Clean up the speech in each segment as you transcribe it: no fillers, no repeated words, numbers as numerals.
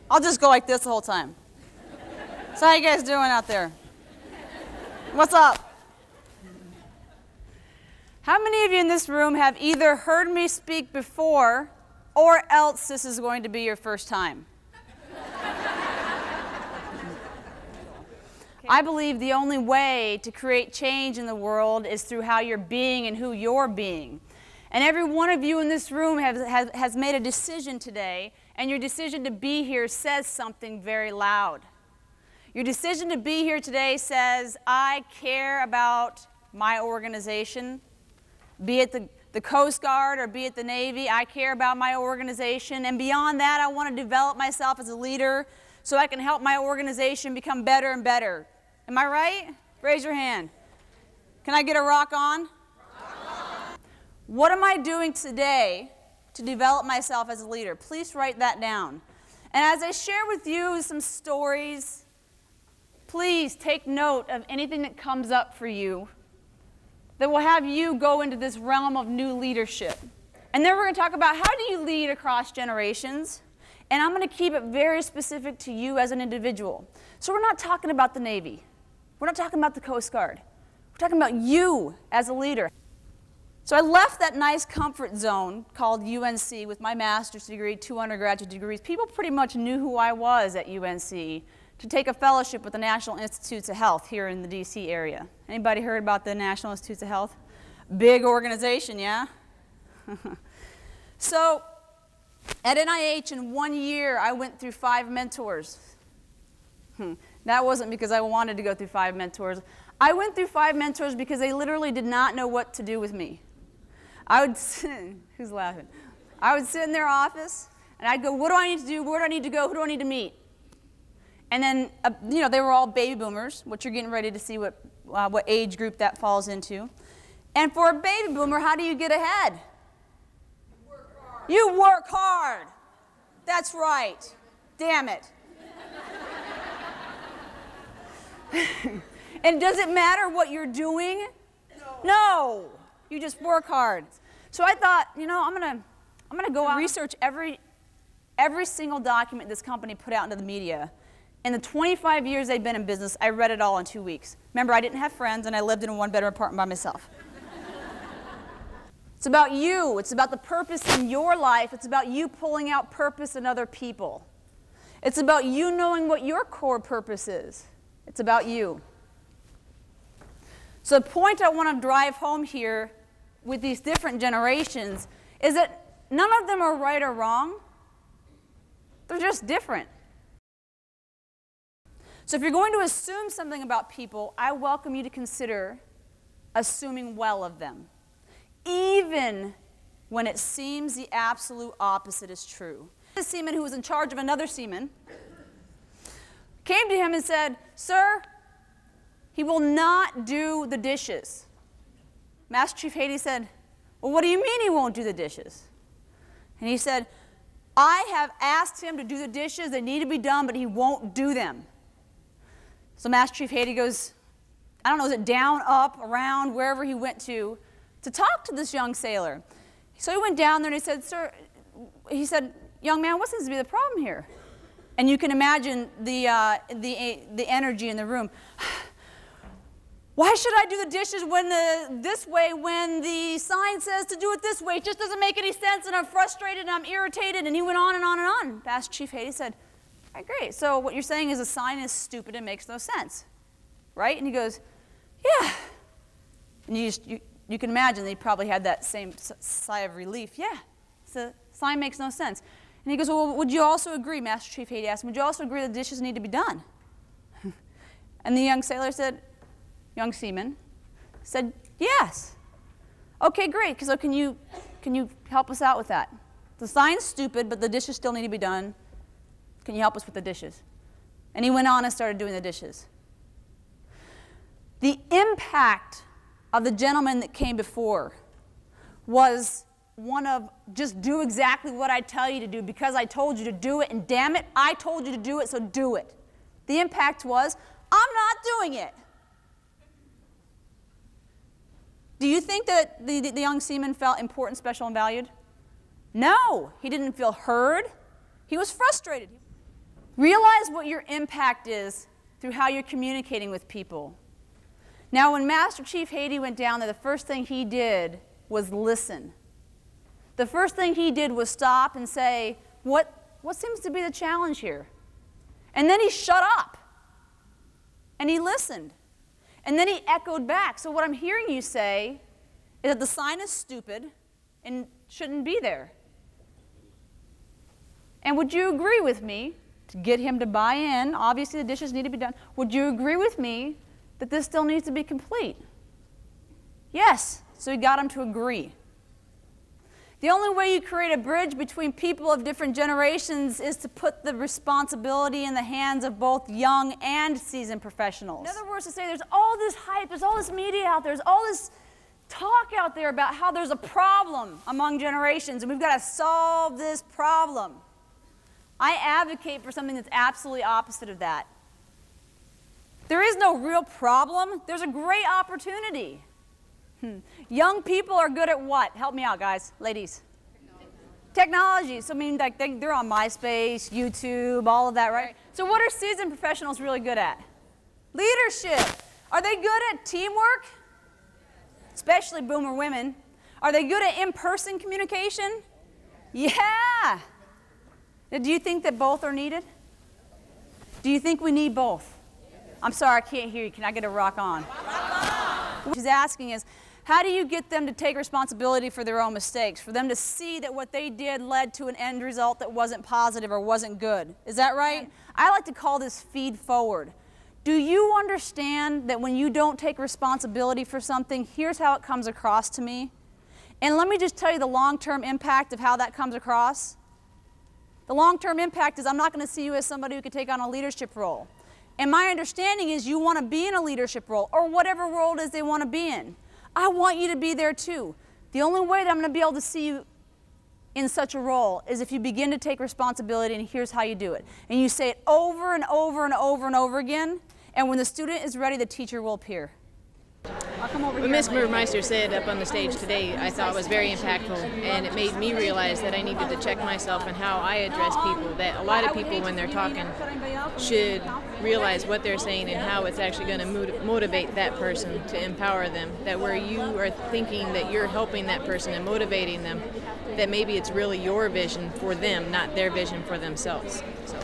I'll just go like this the whole time. So how you guys doing out there? What's up? How many of you in this room have either heard me speak before or else this is going to be your first time? I believe the only way to create change in the world is through how you're being and who you're being. And every one of you in this room has made a decision today, and your decision to be here says something very loud. Your decision to be here today says, I care about my organization, be it the Coast Guard or be it the Navy. I care about my organization, and beyond that, I want to develop myself as a leader so I can help my organization become better and better. Am I right? Raise your hand. Can I get a rock on? Rock on. What am I doing today to develop myself as a leader? Please write that down. And as I share with you some stories, please take note of anything that comes up for you that will have you go into this realm of new leadership. And then we're going to talk about how do you lead across generations. And I'm going to keep it very specific to you as an individual. So we're not talking about the Navy. We're not talking about the Coast Guard. We're talking about you as a leader. So I left that nice comfort zone called UNC with my master's degree, 2 undergraduate degrees. People pretty much knew who I was at UNC to take a fellowship with the National Institutes of Health here in the DC area. Anybody heard about the National Institutes of Health? Big organization, yeah? So at NIH in 1 year, I went through 5 mentors. That wasn't because I wanted to go through 5 mentors. I went through 5 mentors because they literally did not know what to do with me. Who's laughing? I would sit in their office, and I'd go, what do I need to do? Where do I need to go? Who do I need to meet? And then, they were all baby boomers, which you're getting ready to see what age group that falls into. And for a baby boomer, how do you get ahead? You work hard. You work hard. That's right. Damn it. And does it matter what you're doing? No. You just work hard. So I thought, I'm gonna go out and research every single document this company put out into the media. In the 25 years they've been in business, I read it all in 2 weeks. Remember, I didn't have friends, and I lived in a 1-bedroom apartment by myself. It's about you. It's about the purpose in your life. It's about you pulling out purpose in other people. It's about you knowing what your core purpose is. It's about you. So the point I want to drive home here with these different generations is that none of them are right or wrong. They're just different. So if you're going to assume something about people, I welcome you to consider assuming well of them, even when it seems the absolute opposite is true. A seaman who was in charge of another seaman came to him and said, "Sir, he will not do the dishes." Master Chief Haiti said, "Well, what do you mean he won't do the dishes?" And he said, "I have asked him to do the dishes. They need to be done, but he won't do them." So Master Chief Haiti goes, I don't know, is it down, up, around, wherever he went to talk to this young sailor. So he went down there and he said, "Sir," he said, "young man, what seems to be the problem here?" And you can imagine the energy in the room. "Why should I do the dishes this way when the sign says to do it this way? It just doesn't make any sense, and I'm frustrated and I'm irritated." And he went on and on and on. Master Chief Haiti said, "All right, great. So what you're saying is a sign is stupid and makes no sense, right?" And he goes, "Yeah." And you can imagine they probably had that same sigh of relief. "Yeah, the sign makes no sense." And he goes, "Well, would you also agree," Master Chief Haiti asked him, "would you also agree the dishes need to be done?" And the young seaman said, "Yes." "Okay, great. So can you help us out with that? The sign's stupid, but the dishes still need to be done. Can you help us with the dishes?" And he went on and started doing the dishes. The impact of the gentleman that came before was one of just do exactly what I tell you to do because I told you to do it, and damn it, I told you to do it, so do it. The impact was, I'm not doing it. Do you think that the young seaman felt important, special, and valued? No, he didn't feel heard. He was frustrated. Realize what your impact is through how you're communicating with people. Now, when Master Chief Haiti went down there, the first thing he did was listen. The first thing he did was stop and say, what seems to be the challenge here? And then he shut up. And he listened. And then he echoed back. So what I'm hearing you say is that the sign is stupid and shouldn't be there. And would you agree with me, to get him to buy in, obviously the dishes need to be done, would you agree with me that this still needs to be complete? Yes. So he got him to agree. The only way you create a bridge between people of different generations is to put the responsibility in the hands of both young and seasoned professionals. In other words, to say there's all this hype, there's all this media out there, there's all this talk out there about how there's a problem among generations and we've got to solve this problem. I advocate for something that's absolutely opposite of that. There is no real problem. There's a great opportunity. Young people are good at what? Help me out, guys, ladies. Technology. So I mean, like they're on MySpace, YouTube, all of that, right? So what are seasoned professionals really good at? Leadership. Are they good at teamwork? Especially boomer women. Are they good at in-person communication? Yeah. Now, do you think that both are needed? Do you think we need both? I'm sorry, I can't hear you. Can I get a rock on? What she's asking is, how do you get them to take responsibility for their own mistakes, for them to see that what they did led to an end result that wasn't positive or wasn't good? Is that right? I like to call this feed forward. Do you understand that when you don't take responsibility for something, here's how it comes across to me? And let me just tell you the long-term impact of how that comes across. The long-term impact is I'm not going to see you as somebody who could take on a leadership role. And my understanding is you want to be in a leadership role, or whatever role it is they want to be in. I want you to be there too. The only way that I'm going to be able to see you in such a role is if you begin to take responsibility, and here's how you do it. And you say it over and over and over and over again, and when the student is ready, the teacher will appear. I'll come over here. What Ms. Burmeister said up on the stage today, I thought was very impactful, and it made me realize that I needed to check myself and how I address people. That a lot of people, when they're talking, should realize what they're saying and how it's actually going to motivate that person, to empower them. That where you are thinking that you're helping that person and motivating them, that maybe it's really your vision for them, not their vision for themselves. So,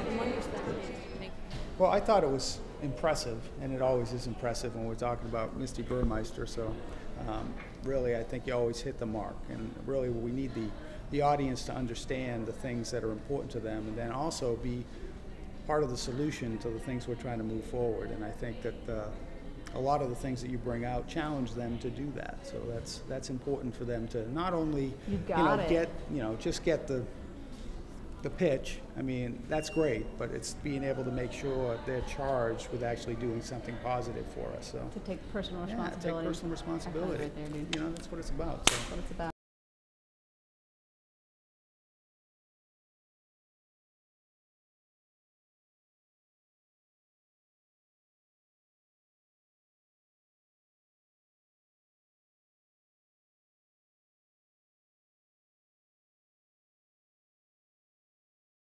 well, I thought it was impressive, and it always is impressive when we're talking about Misty Burmeister. So really, I think you always hit the mark, and really we need the audience to understand the things that are important to them, and then also be part of the solution to the things we're trying to move forward. And I think that a lot of the things that you bring out challenge them to do that. So that's important for them to not only just get the pitch. I mean, that's great, but it's being able to make sure they're charged with actually doing something positive for us. So To take personal responsibility. take personal responsibility. Right there, dude. That's what it's about. So. That's what it's about.